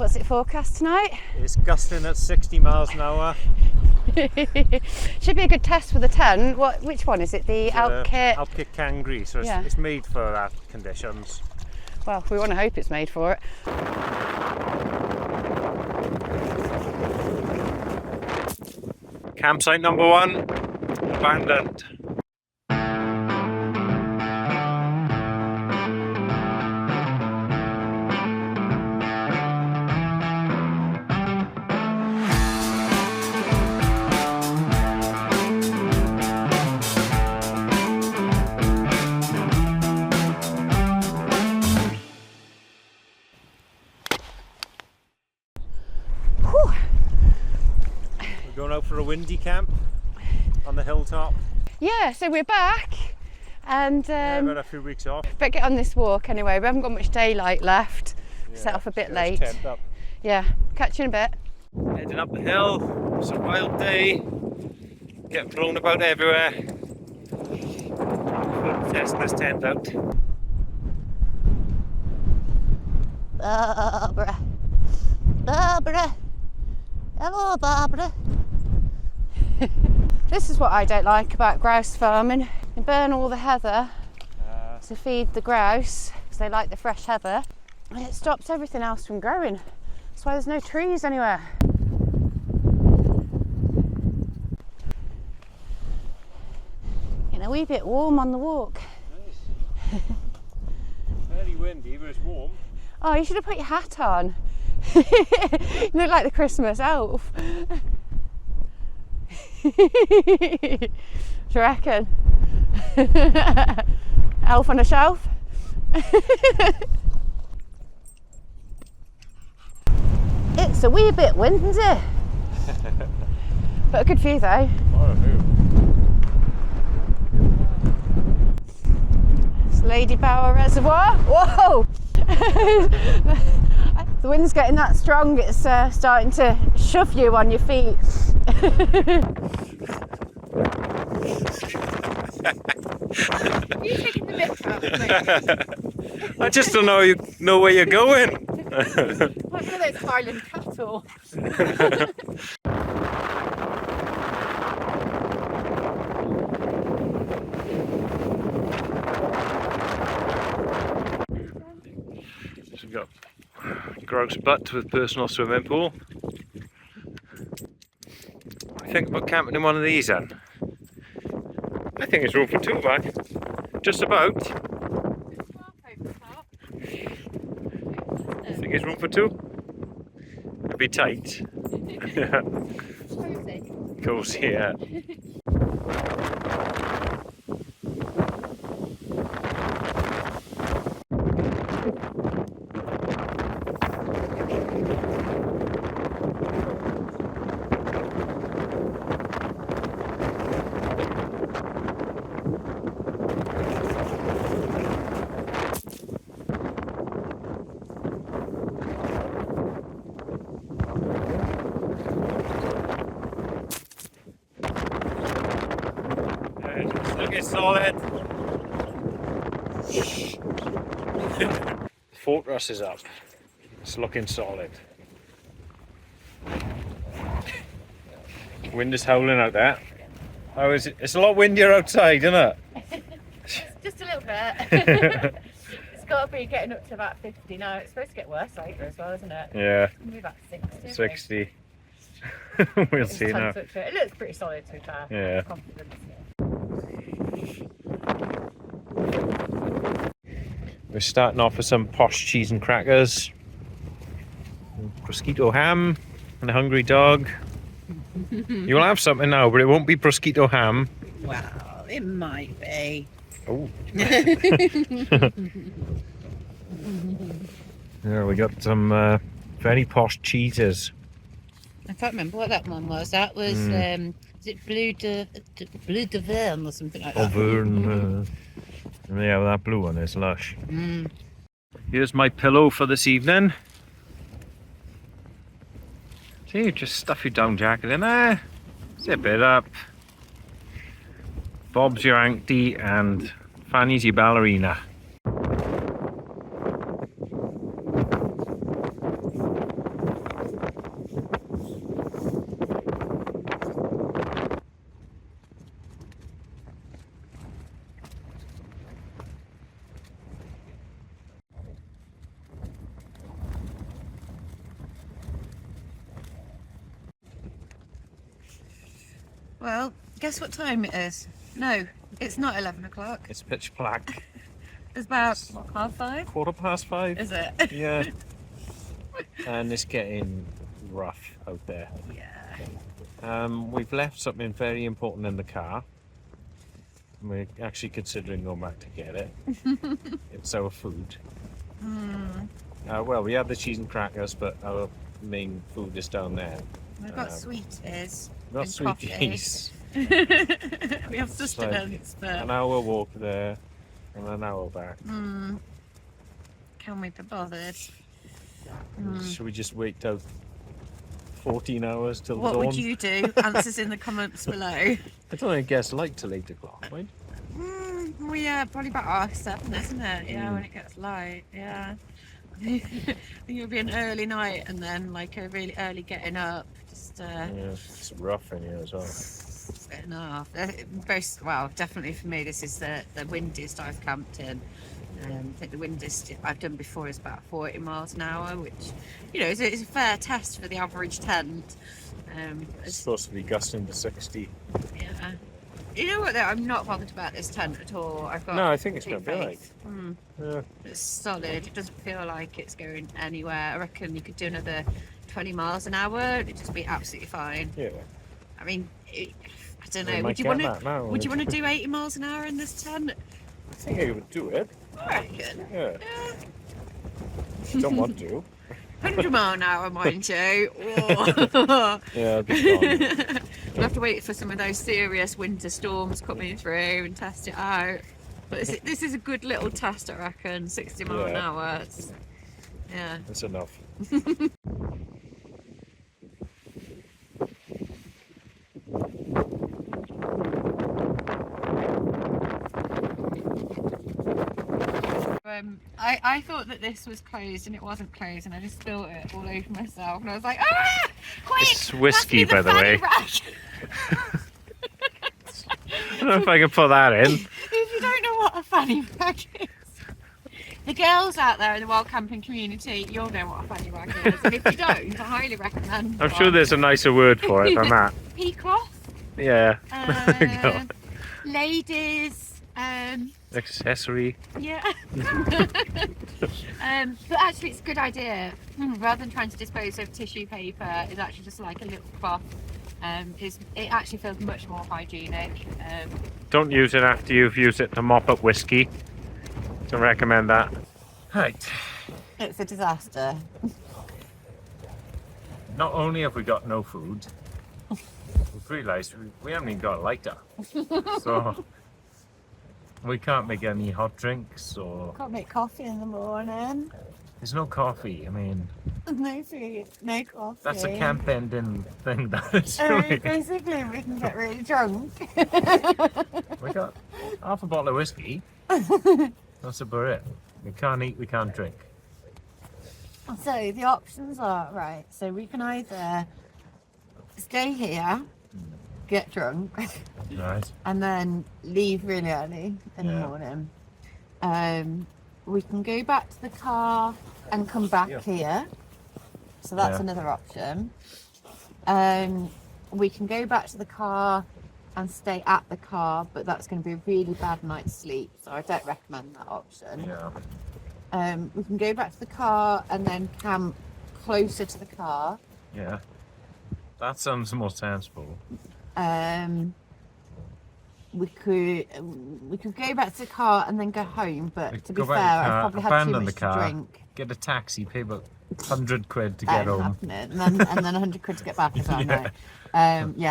What's it forecast tonight? It's gusting at 60 miles an hour. Should be a good test for the tent. Which one is it? The Alpkit? Alpkit Kangri, so it's made for that conditions. Well, we want to hope it's made for it. Campsite number 1, abandoned. Going out for a windy camp on the hilltop. Yeah, so we're back and we've had a few weeks off. Better get on this walk anyway. We haven't got much daylight left. Set off a bit late. Up. Yeah, catch you in a bit. Heading up the hill. It's a wild day. Getting thrown about everywhere. Testing this tent out. Barbara. Barbara. Hello, Barbara. This is what I don't like about grouse farming. You burn all the heather to feed the grouse because they like the fresh heather, and it stops everything else from growing. That's why there's no trees anywhere. Getting a wee bit warm on the walk. Nice. Fairly windy, but it's warm. Oh, you should have put your hat on. You look like the Christmas elf. Do you reckon? Elf on a shelf? It's a wee bit windy. But a good view though. It's Lady Bower Reservoir. Whoa! The wind's getting that strong, it's starting to shove you on your feet. You're taking the mick out of me. I just don't know where you're going. Like one of those Highland cattle. So we've got grouse butt with personal swimming pool. I think about camping in one of these then. I think it's room for 2 back. Just about. I think it's room for 2. It'd be tight. Cozy. Cozy, yeah. Looking solid. Fortress is up. It's looking solid. Wind is howling out there. How is it? It's a lot windier outside, isn't it? Just a little bit. It's got to be getting up to about 50 now. It's supposed to get worse later as well, isn't it? Yeah. Maybe about 60. 60. We'll see now. It looks pretty solid to be fair. Yeah. Confidence. We're starting off with some posh cheese and crackers, prosciutto ham, and a hungry dog. You'll have something now, but it won't be prosciutto ham. Well, it might be. Oh. There we got some very posh cheeses. I can't remember what that one was. That was, is it Bleu de Verne or something like that? Auvergne. Yeah, well, that blue one is lush. Here's my pillow for this evening. See, just stuff your down jacket in there, zip it up. Bob's your auntie and Fanny's your ballerina. Well, guess what time it is? No, it's not 11 o'clock. It's pitch black. It's about, what, 5:30? 5:15. Is it? Yeah. And it's getting rough out there. Yeah. We've left something very important in the car. We're actually considering going back to get it. It's our food. Well, we have the cheese and crackers, but our main food is down there. We've got sweeties. Not and coffee. sweeties. We have sustenance, but an hour walk there and an hour back. Can we be bothered? Should we just wait out 14 hours till What dawn? would you do? Answers in the comments below. I don't think it gets light till 8 o'clock, right? Well, yeah, probably about 7, isn't it? Yeah, when it gets light. Yeah. I think it'll be an early night and then like a really early getting up. Just Yeah, it's rough in here as well. fair enough. Well, definitely for me, this is the windiest I've camped in. I think the windiest I've done before is about 40 miles an hour, which, you know, is a fair test for the average tent. It's supposed to be gusting to 60. Yeah. You know what, though? I'm not bothered about this tent at all. I've got No, I think it's going complete to be faith. Yeah. It's solid. It doesn't feel like it's going anywhere. I reckon you could do another 20 miles an hour. It'd just be absolutely fine. Yeah. I mean, I don't We know. might Would you get want that now, to? Would you wouldn't want to do 80 miles an hour in this tent? I think I would do it. I reckon. Yeah. I don't want to. 100 mile an hour, mind you. Oh. Yeah, I'd be gone. We'll have to wait for some of those serious winter storms coming through and test it out. But this is a good little test, I reckon. 60 mile an hour. Yeah. That's enough. I thought that this was closed and it wasn't closed, and I just spilled it all over myself, and I was like, ah, quick! It's whiskey, pass me the by the way. fanny pack. I don't know if I can put that in. If you don't know what a fanny pack is, the girls out there in the wild camping community, you'll know what a fanny pack is, and if you don't, I highly recommend I'm sure there's a nicer word for it than that. pea cloth, Yeah. There you go. ladies, Accessory. yeah. But actually it's a good idea. Rather than trying to dispose of tissue paper, it's actually just like a little cloth. It actually feels much more hygienic. Don't use it after you've used it to mop up whiskey. Don't recommend that. Right. It's a disaster. Not only have we got no food, we've realised we haven't even got a lighter. So we can't make any hot drinks or... Can't make coffee in the morning. There's no coffee. I mean... No food, no coffee. That's a camp ending thing, that is. Basically, we can get really drunk. We got half a bottle of whiskey. That's about it. We can't eat, we can't drink. So the options are, right, so we can either stay here, get drunk, Right. and then leave really early in the morning. We can go back to the car and come back here. So that's another option. We can go back to the car and stay at the car, but that's going to be a really bad night's sleep, so I don't recommend that option. Yeah. We can go back to the car and then camp closer to the car. Yeah. That sounds more sensible. We could go back to the car and then go home, but to be Go fair, back to the car, I've probably had too abandon much the car, to drink. get a taxi, pay about 100 quid to That get ain't home. happening. And then 100 quid to get back as well. No.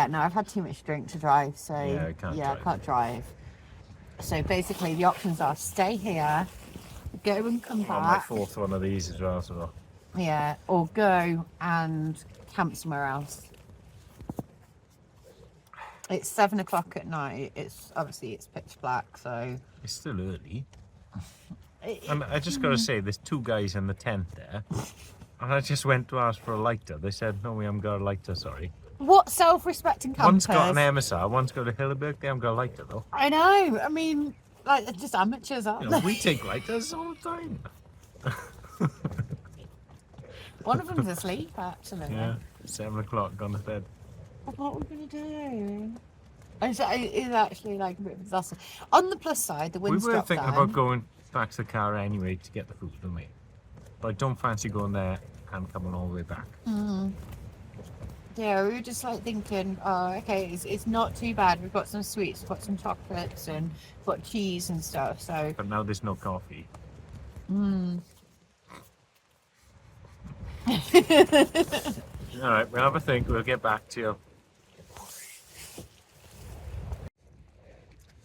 No, I've had too much drink to drive, so I can't drive. So basically, the options are stay here, go and come On my back, fourth one of these as well, so... yeah, or go and camp somewhere else. It's 7 o'clock at night. It's pitch black, so It's still early. And I just got to say, there's two guys in the tent there. And I just went to ask for a lighter. They said, no, we haven't got a lighter, sorry. What self-respecting campers? One's got an MSR, one's got a Hilleberg. They haven't got a lighter, though. I know. I mean, like, they're just amateurs, aren't You know, they? we take lighters all the time. One of them's asleep, actually. Yeah, 7 o'clock, gone to bed. What are we going to do? And so it is actually like a bit of a disaster. On the plus side, the We wind's were dropped thinking down. about going back to the car anyway to get the food, didn't we? But I don't fancy going there and coming all the way back. Yeah, we were just like thinking, oh, okay, it's not too bad. We've got some sweets, we've got some chocolates, and we've got cheese and stuff. So. But now there's no coffee. Alright, we'll have a think, we'll get back to you.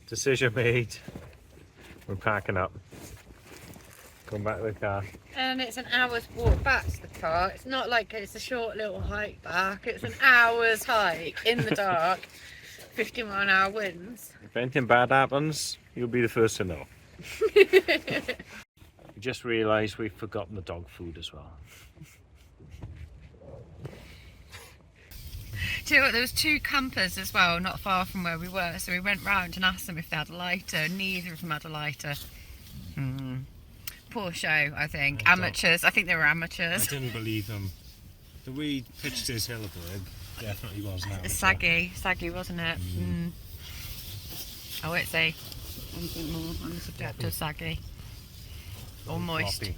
Decision made. We're packing up. Going back to the car. And it's an hour's walk back to the car. It's not like it's a short little hike back. It's an hour's hike in the dark. 50-mile-an-hour winds. If anything bad happens, you'll be the first to know. We just realised we've forgotten the dog food as well. Do you know what? There was 2 campers as well, not far from where we were. So we went round and asked them if they had a lighter. Neither of them had a lighter. Poor show, I think. Amateurs. I think they were amateurs. I didn't believe them. The way he pitched his Hilleberg definitely was an amateur. Saggy, wasn't it? I won't say anything more on the subject of saggy. Or moist.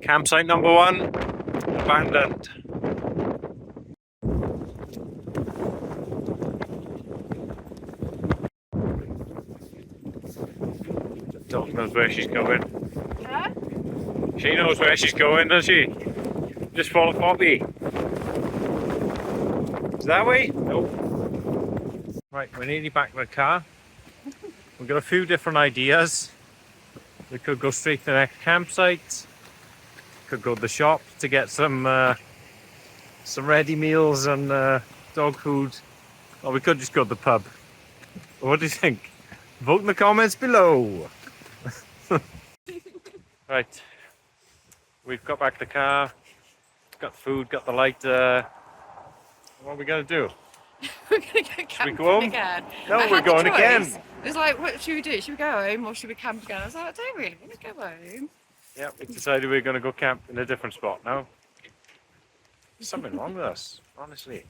Campsite number 1, abandoned. Dog knows where she's going. Huh? She knows where she's going, does she? Just follow Poppy. Is that way? Nope. Right, we're nearly back to the car. We've got a few different ideas. We could go straight to the next campsite. Could go to the shop to get some ready meals and dog food. Or we could just go to the pub. What do you think? Vote in the comments below. Right, we've got back the car, got the food, got the lighter. What are we going to do? We're going to go camping go home? again. No, I we're had the going choice. again. It was like, what should we do? Should we go home or should we camp again? I was like, I don't really want to go home. Yeah, we decided we're going to go camp in a different spot now. There's something wrong with us, honestly.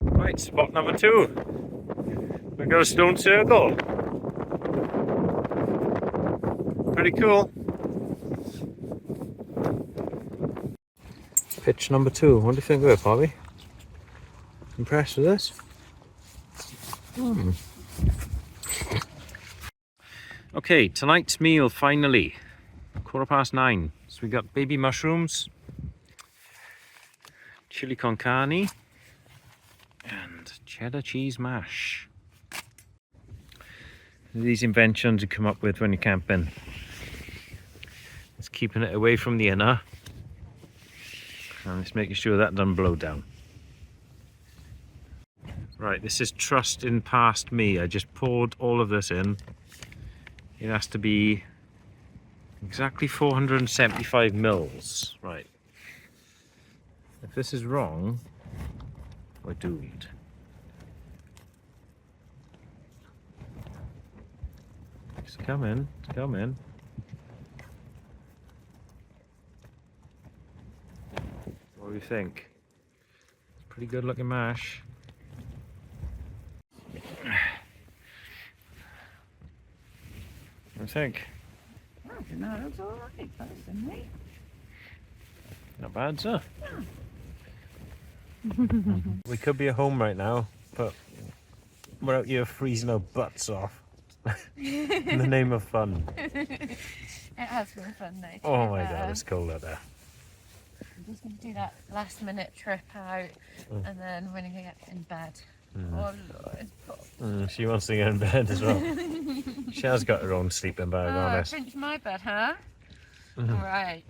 Right, spot number 2. We've got a stone circle. Pretty cool. Pitch number 2. What do you think of it, Bobby? Impressed with this? Okay, tonight's meal finally. 9:15. So we got baby mushrooms, chili con carne, and cheddar cheese mash. These inventions you come up with when you're camping. It's keeping it away from the inner, and it's making sure that doesn't blow down. Right, this is trusting past me. I just poured all of this in. It has to be exactly 475 mils. Right. If this is wrong, we're doomed. Just come in, come in. What do you think? It's pretty good looking mash. What do you think? I don't know, it looks alright, personally. Not bad, sir. We could be at home right now, but we're out here freezing our butts off in the name of fun. It has been fun though. Oh my god, it's cold out there. I'm just going to do that last minute trip out and then we're going to get in bed. Oh Lord, it's cold. She wants to get in bed as well. She has got her own sleeping bag on us. Pinch my bed, huh? Alright.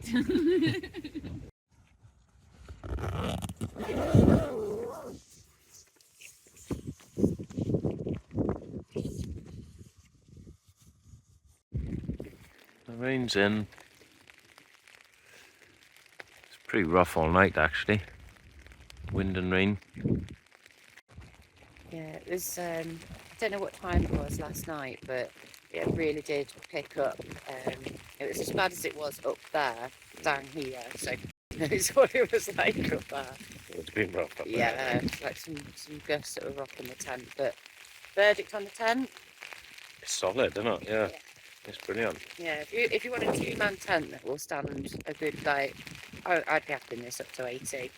The rain's in. It's pretty rough all night actually. Wind and rain. Yeah, it was, I don't know what time it was last night, but it really did pick up. It was as bad as it was up there, down here, so who knows what it was like up there. It's been rough up there. Yeah, like some gusts that were rocking the tent, but verdict on the tent? It's solid, isn't it? Yeah. Yeah. It's brilliant. Yeah, if you want a 2-man tent that will stand a good, like, I'd be happy in this up to 80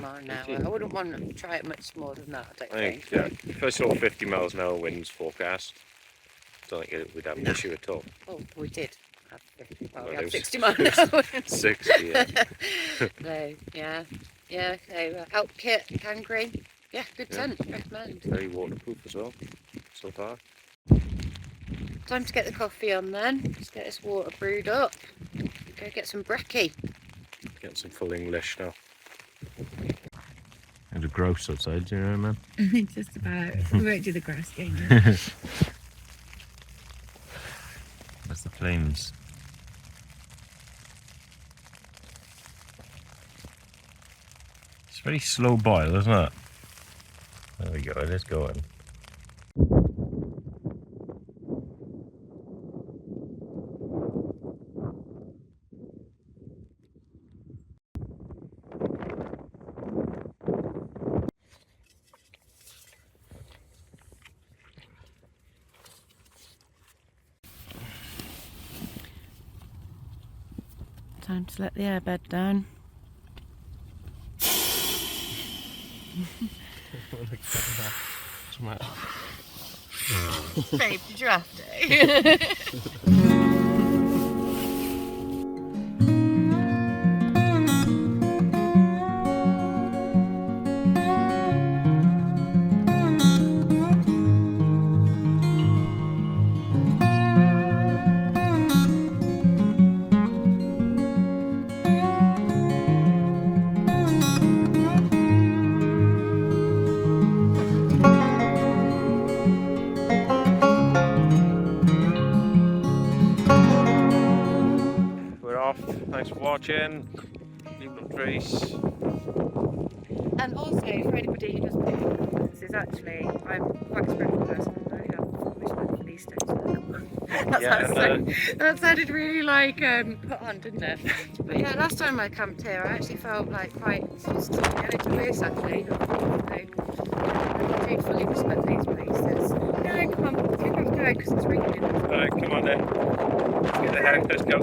mile an hour. 80. I wouldn't want to try it much more than that, I don't think. Yeah. If I saw 50 miles an hour winds forecast, I don't think we'd have an issue at all. Oh, we did have 50, well, we Well, had it was 60 mile an hour. 60, yeah. So, yeah, so Alpkit Kangri, yeah, good tent, recommend. Very waterproof as well, so far. Time to get the coffee on then. Let's get this water brewed up. Go get some brekkie. Get some full English now. And a grouse outside, do you know, man? Just about. We won't do the grass game. That's the flames. It's very slow boil, isn't it? There we go, it is going. Time to let the airbed down. Babe, did you have to? We're off. Thanks for watching. Leave no trace. And also, for anybody who doesn't know, this is actually, I'm quite a spiritual person. I have respect for these stones. That sounded really like put on, didn't it? But yeah, last time I camped here, I actually felt like quite this actually. I do fully respect these places. No, come on, you have to go because it's raining. Alright, come on then. Let's get the house. Let's go.